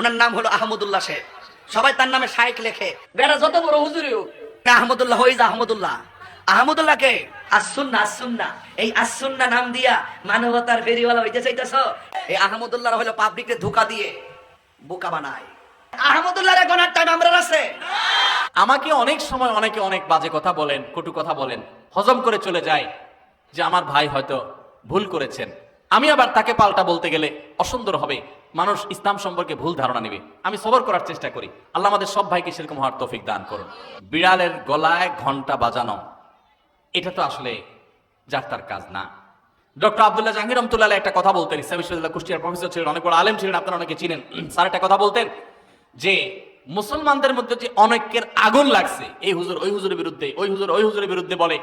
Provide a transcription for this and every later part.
ওনার নাম হলো আহমদুল্লাহ শেখ। সবাই তার নামে শাইখ লেখে, বেড়া যত বড় হুজুরি হোক আহমদুল্লাহ হয়ে যা আহমদুল্লাহ। আহমদুল্লাহকে আসুন্না আসুন্না, এই আসুন্না নাম দিয়া মানবতার ফেরিওয়ালা হইতে চাইতেছ। এই আহমদুল্লাহ হলো পাবলিককে ধোঁকা দিয়ে বোকা বানায়। আহমদুল্লাহর গণার আমরা আছে। আমাকে অনেক সময় অনেকে অনেক বাজে কথা বলেন, কটু কথা বলেন, হজম করে চলে যায় যে আমার ভাই হয়তো ভুল করেছেন। আমি আবার তাকে পাল্টা বলতে গেলে অসুন্দর হবে, মানুষ ইসলাম সম্পর্কে ভুল ধারণা নেবে। আমি সবর করার চেষ্টা করি। আল্লাহ আমাদের সব ভাইকে সেরকম হওয়ার তৌফিক দান করুন। বিড়ালের গলায় ঘন্টা বাজানো, এটা তো আসলে যার তার কাজ না। ডক্টর আব্দুল্লাহ জাহাঙ্গীর রহমতুল্লাহ একটা কথা বলতেন, ইসলাম বিশ্ববিদ্যালয় কুষ্টিয়ার প্রফেসর ছিলেন, অনেক বড় আলেম ছিলেন, আপনারা অনেকে চিনেন। স্যার একটা কথা বলতেন যে মুসলমানদের মধ্যে যে অনেকের আগুন লাগছে, এই হুজুর ওই হুজুরের বিরুদ্ধে, ওই হুজুর ওই হুজুরের বিরুদ্ধে বলে,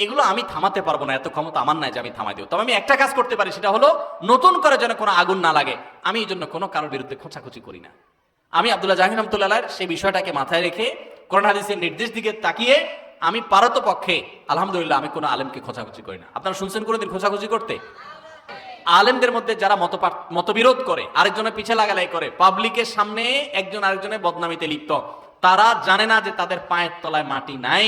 এগুলো আমি থামাতে পারবো না, এত ক্ষমতা আমার নাই যে আমি থামাই দেব। তবে আমি একটা কাজ করতে পারি, সেটা হলো নতুন করে যেন কোনো আগুন না লাগে, আমি এই জন্য কোনো কারোর বিরুদ্ধে খোঁচাখুচি করি না। আমি আব্দুল্লাহ জাহাঙ্গীর রহমতুল্লাহ সেই বিষয়টাকে মাথায় রেখে কোরআন হাদিসের নির্দেশ দিকে তাকিয়ে আমি পারতপক্ষে আলহামদুলিল্লাহ আমি কোনো আলেমকে খোঁচাখুচি করি না। আপনারা শুনছেন কোনোদিন খোঁচাখুচি করতে? আলেমদের মধ্যে যারা মতবিরোধ করে, আরেকজনের পিছে লাগালাই করে, পাবলিকের সামনে একজন আরেকজনের বদনামিতে লিপ্ত, তারা জানে না যে তাদের পায়ের তলায় মাটি নাই।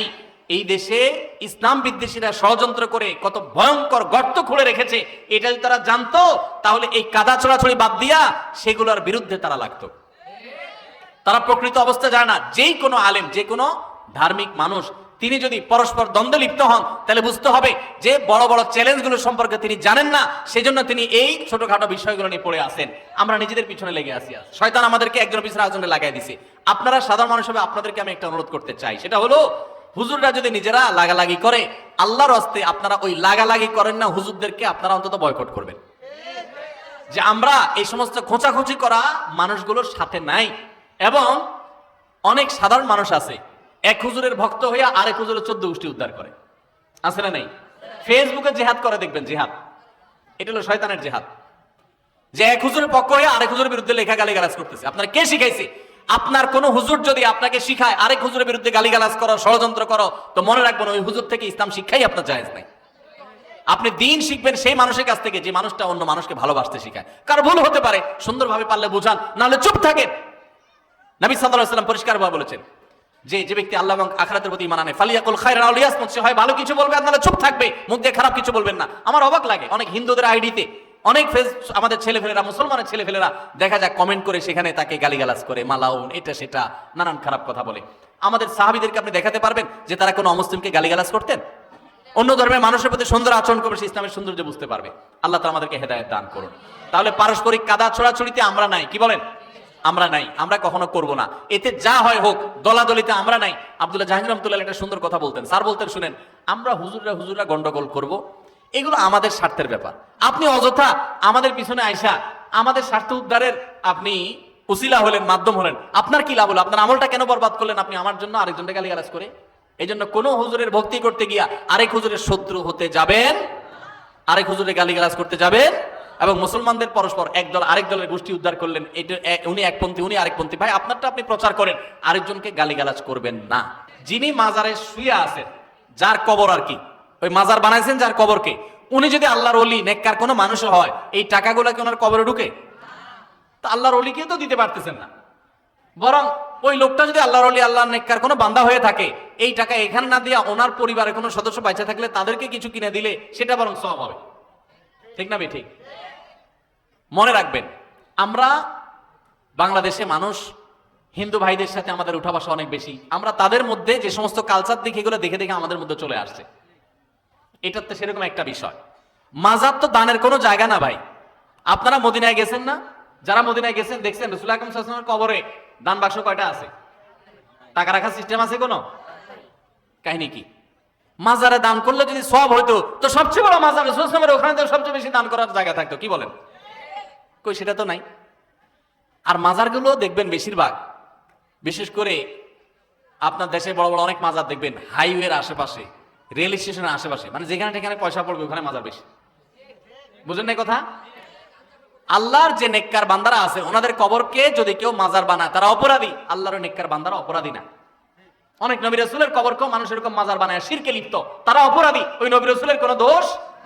এই দেশে ইসলাম বিদ্বেষীরা ষড়যন্ত্র করে কত ভয়ঙ্কর গর্ত খুঁড়ে রেখেছে, এটা যদি তারা জানতো তাহলে এই কাদা ছোড়াছড়ি বাদ দিয়া সেগুলোর বিরুদ্ধে তারা লাগতো। তারা প্রকৃত অবস্থা জানে না। যেই কোনো আলেম, যে কোনো ধার্মিক মানুষ, তিনি যদি পরস্পর দ্বন্দ্বে লিপ্ত হন তাহলে বুঝতে হবে যে বড় বড় চ্যালেঞ্জগুলো সম্পর্কে তিনি জানেন না, সেজন্য তিনি এই ছোটখাটো বিষয়গুলো নিয়ে পড়ে আসেন। আমরা নিজেদের পিছনে লেগে আসি, শয়তান আমাদেরকে একজনের পিছনে আরেকজনে লাগাই দিছে। আপনারা সাধারণ মানুষ হবে, আপনাদেরকে আমি একটা অনুরোধ করতে চাই, সেটা হলো হুজুররা যদি নিজেরা লাগালাগি করে, আল্লাহর হস্তে আপনারা ওই লাগালাগি করেন না, হুজুরদেরকে আপনারা অন্তত বয়কট করবেন। যে আমরা এই সমস্ত খোঁচাখুচি করা মানুষগুলোর সাথে নাই। এবং অনেক সাধারণ মানুষ আছে এক হুজুরের ভক্ত হইয়া আরেক হুজুরের 14 গোষ্ঠী উদ্ধার করে, আছে না নাই? ফেসবুকে জিহাদ করে দেখবেন, জিহাদ, এটা হলো শয়তানের জিহাদ। যে এক হুজুরের পক্ষ হইয়া আরেক হুজুরের বিরুদ্ধে লেখা গালিগালাজ করতেছে। আপনার কে শিখাইছে? আপনার কোন হুজুর যদি আপনাকে শিখায় আরেক হুজুরের বিরুদ্ধে গালিগালাজ করো, ষড়যন্ত্র করো, তো মনে রাখবেন ওই হুজুর থেকে ইসলাম শিক্ষাই আপনার জায়েজ নাই। আপনি দিন শিখবেন সেই মানুষের কাছ থেকে যে মানুষটা অন্য মানুষকে ভালোবাসতে শিখায়। কারো ভুল হতে পারে, সুন্দরভাবে পারলে বুঝান, নাহলে চুপ থাকেন। নবী সাল্লাল্লাহু আলাইহি ওয়াসাল্লাম পরিষ্কারভাবে বলেছেন যে যে ব্যক্তি আল্লাহ এবং আখিরাতের প্রতি ঈমান আনে ফালিয়াকুল খায়রান আও লিয়াসমুত, সে হয় ভালো কিছু বলবে, আপনারা চুপ থাকবে, মুখ দিয়ে খারাপ কিছু বলবেন না। আমার অবাক লাগে, অনেক হিন্দুদের আইডিতে অনেক ফেস আমাদের ছেলেফেলেরা, মুসলমানের ছেলেফেলেরা দেখা যায় কমেন্ট করে সেখানে তাকে গালিগালাজ করে, মালাউন, এটা সেটা নানান খারাপ কথা বলে। আমাদের সাহাবীদেরকে আপনি দেখাতে পারবেন যে তারা কোনো অমুসলিমকে গালিগালাজ করতেন? অন্য ধর্মের মানুষের প্রতি সুন্দর আচরণ করবে, সে ইসলামের সৌন্দর্য বুঝতে পারবে। আল্লাহ তাআলা আমাদেরকে হেদায়েত দান করুন। তাহলে পারস্পরিক কাদা ছোড়াছড়িতে আমরা নাই, কি বলেন? আমরা নাই, আমরা কখনো করব না। এতে যা হয় হোক, দলাদলিতে আমরা নাই। আব্দুল্লাহ জাহাঙ্গীর রহমতুল্লাহ একটা সুন্দর কথা বলতেন, স্যার বলতেন, শুনেন, আমরা হুজুররা গন্ডগোল করব, এগুলো আমাদের স্বার্থের ব্যাপার। আপনি অযথা আমাদের পিছনে আইসা আমাদের স্বার্থ উদ্ধারের আপনি উসিলা হলেন, মাধ্যম হলেন, আপনার কি লাভ হলো? আপনার আমলটা কেন বরবাদ করলেন আপনি আমার জন্য, আরেকজনকে গালিগালাজ করে? এই জন্য কোনো হুজুরের ভক্তি করতে গিয়া আরেক হুজুরের শত্রু হতে যাবেন, আরেক হুজুরের গালিগালাজ করতে যাবেন। এবং মুসলমানদের পরস্পর এক দল আরেক দলের গোষ্ঠী উদ্ধার করলেন, এটা উনি একপন্থী উনি আরেকপন্থী, ভাই আপনারটা আপনি প্রচার করেন, আরেকজনকে গালিগালাজ করবেন না। যিনি মাজারে শুয়ে আছেন, যার কবর আর কি, ওই মাজার বানাইছেন যার কবরকে, উনি যদি আল্লাহর ওলি নেককার কোনো মানুষ হয়, এই টাকাগুলো কি ওনার কবরে ঢুকে? তা আল্লাহর ওলিকে তো দিতে পারতেছেন না, বরং ওই লোকটা যদি আল্লাহর ওলি, আল্লাহর নেককার কোনো বান্দা হয়ে থাকে, এই টাকা এখানে না দিয়া ওনার পরিবারের কোনো সদস্য বেঁচে থাকলে তাদেরকে কিছু কিনে দিলে সেটা বরং সওয়াব হবে। ঠিক না ঠিক? মনে রাখবেন, আমরা বাংলাদেশে মানুষ, হিন্দু ভাইদের সাথে আমাদের উঠা বসা অনেক বেশি। আমরা তাদের মধ্যে যে সমস্ত কালচার দেখি, এগুলো দেখে দেখে আমাদের মধ্যে চলে আসছে। এটার তো সেরকম একটা বিষয়। মাজার তো দানের কোনো জায়গা না ভাই। আপনারা মদিনায় গেছেন না? যারা মদিনায় গেছেন দেখছেন রাসূল আকরাম সাল্লাল্লাহু আলাইহি ওয়াসাল্লামের কবরে দান বাক্স কয়টা আছে? টাকা রাখার সিস্টেম আছে কোনো? কাহিনী কি? মাজারে দান করলে যদি সওয়াব হইতো তো সবচেয়ে বড় মাজার রাসূল সাল্লাল্লাহু আলাইহি ওয়াসাল্লামের, ওখানে তো সবচেয়ে বেশি দান করার জায়গা থাকতো, কি বলেন? কই, সেটা তো নাই। আর মাজারগুলো দেখবেন বেশিরভাগ, বিশেষ করে আপনার দেশে বড় বড় অনেক মাজার দেখবেন হাইওয়ের আশেপাশে, রেল স্টেশনের আশেপাশে, মানে যেখানে যেখানে পয়সা পড়বে ওখানে মাজার বেশি। বুঝেন না কথা? আল্লাহর যে নেককার বান্দারা আছে, ওনাদের কবরকে যদি কেউ মাজার বানায় তারা অপরাধী, আল্লাহর নেককার বান্দারা অপরাধী না। অনেক নবী রাসূলের কবরকেও মানুষ এরকম মাজার বানায় শিরকে লিপ্ত, তারা অপরাধী, ওই নবী রাসূলের কোনো দোষ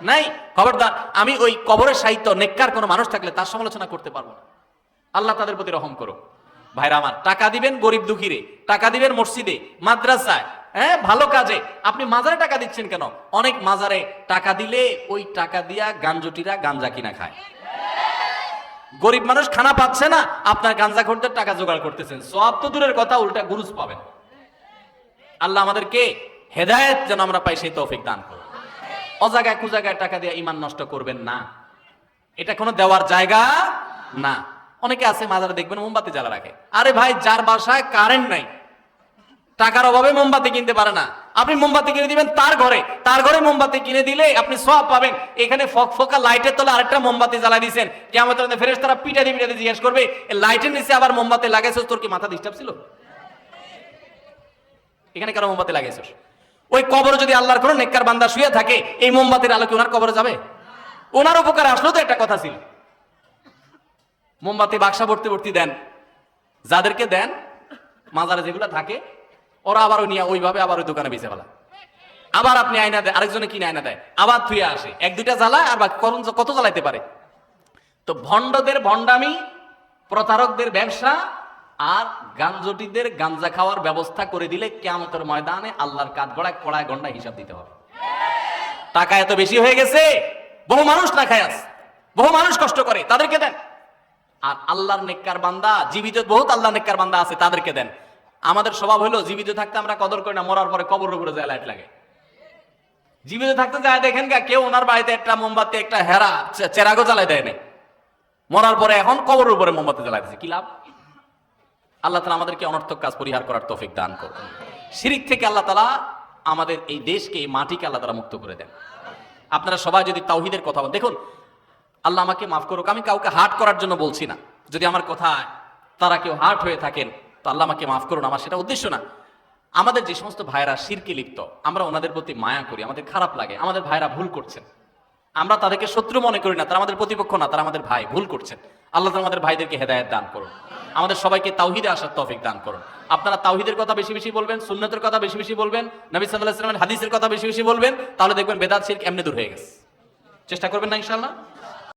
নাই। খবরদার, আমি ওই কবরের সাহিত্য নেককার কোনো মানুষ থাকলে তার সমালোচনা করতে পারবো না। আল্লাহ তাদের প্রতি রহম করো। ভাইরা আমার, টাকা দিবেন গরিব দুঃখীরে, টাকা দিবেন মসজিদে, মাদ্রাসায়, হ্যাঁ ভালো কাজে। আপনি মাজারে টাকা দিচ্ছেন কেন? অনেক মাজারে টাকা দিলে ওই টাকা দিয়া গাঞ্জটিরা গাঞ্জা কিনা খায়। গরিব মানুষ খানা পাচ্ছে না, আপনার গাঞ্জা খোরদের টাকা জোগাড় করতেছেন। সওয়াব তো দূরের কথা, উল্টা গুরুজ পাবেন। আল্লাহ আমাদেরকে হেদায়েত যেন আমরা পাই সেই তৌফিক দান করুন। অজাগায় কুজাগায় টাকা দিয়ে ঈমান নষ্ট করবেন না, এটা কোনো দেওয়ার জায়গা না। অনেকে আছে মাজারে দেখবেন মোমবাতি জ্বালা রাখে। আরে ভাই, যার বাসায় কারেন্ট নাই, টাকার অভাবে মোমবাতি কিনতে পারে না, আপনি মোমবাতি কিনে দিবেন তার ঘরে মোমবাতি কিনে দিলে আপনি সওয়াব পাবেন। এখানে ফকফকা লাইটের তলে আরেকটা মোমবাতি জ্বালা দিয়েছেন, কিয়ামতের দিনে ফেরেশতারা পিটাতে জিজ্ঞেস করবে, এই লাইটের নিচে আবার মোমবাতি লাগাইছস, তোর কি মাথা ডিস্টার্ব ছিল? এখানে কেন মোমবাতি লাগাইছস? ওই কবরে যদি আল্লাহর কোনো নেককার বান্দা শুয়ে থাকে, এই মোমবাতির আলো কি ওনার কবরে যাবে? ওনার উপকারে আসলো তো একটা কথা ছিল। মোমবাতি বাক্সা ভর্তি ভর্তি দেন, যাদেরকে দেন মাজারে যেগুলো থাকে, ওরা আবার নিয়ে ওইভাবে আবার ওই দোকানে বেঁচে ফেলা। আবার আপনি আয়না দেয়, আরেকজনে কিনে আয়না দেয়, আবার থুয়ে আসে, এক দুইটা জ্বালায় আর বাকি কত জ্বালাইতে পারে। তো ভণ্ডদের ভণ্ডামি, প্রতারকদের ব্যবসা আর গাঞ্জটিদের গাঞ্জা খাওয়ার ব্যবস্থা করে দিলে কিয়ামতের ময়দানে আল্লাহর কাঠগড়ায় কড়ায় গন্ডা হিসাব দিতে হবে। টাকা এত বেশি হয়ে গেছে, বহু মানুষ না খায় আছে, বহু মানুষ কষ্ট করে, তাদেরকে দেন। আর আল্লাহর নেককার বান্দা, জীবিত বহুত আল্লাহর নেককার বান্দা আছে, তাদেরকে দেন। আমাদের স্বভাব হলো জীবিত থাকতে আমরা কদর করি না, মরার পরে কবরের উপরে যায় লাইট লাগে। জীবিত থাকতে যায় দেখেন কেউ ওনার বাড়িতে একটা মোমবাতি, একটা হেরা চেরাগো জ্বালাই দেয় নাই, মরার পরে এখন কবরের উপরে মোমবাতি জ্বালাইতেছে, কি লাভ? আল্লাহ তাআলা আমাদেরকে অনর্থক কাজ পরিহার করার তৌফিক দান করুন। শিরিক থেকে আল্লাহ তাআলা আমাদের এই দেশকে, এই মাটিকে আল্লাহ তাআলা মুক্ত করে দেন। আপনারা সবাই যদি তাওহীদের কথা বলেন, দেখুন আল্লাহ আমাকে মাফ করুক, আমি কাউকে হার্ট করার জন্য বলছি না। যদি আমার কথা তারা কেউ হার্ট হয়ে থাকেন তো আল্লাহ আমাকে মাফ করুন, আমার সেটা উদ্দেশ্য না। আমাদের যে সমস্ত ভাইরা শিরকে লিপ্ত, আমরা ওনাদের প্রতি মায়া করি, আমাদের খারাপ লাগে, আমাদের ভাইরা ভুল করছেন, আমরা তাদেরকে শত্রু মনে করি না, তারা আমাদের প্রতিপক্ষ না, তারা আমাদের ভাই, ভুল করছেন। আল্লাহ তাআলা আমাদের ভাইদেরকে হেদায়েত দান করুন, আমাদের সবাইকে তাওহীদে আসার তৌফিক দান করুন। আপনারা তাওহীদের কথা বেশি বেশি বলবেন, সুন্নতের কথা বেশি বেশি বলবেন, নবী সাল্লাল্লাহু আলাইহি ওয়াসাল্লামের হাদিসের কথা বেশি বেশি বলবেন, তাহলে দেখবেন বেদাত শিরক এমনি দূর হয়ে গেছে। চেষ্টা করবেন না ইনশাআল্লাহ?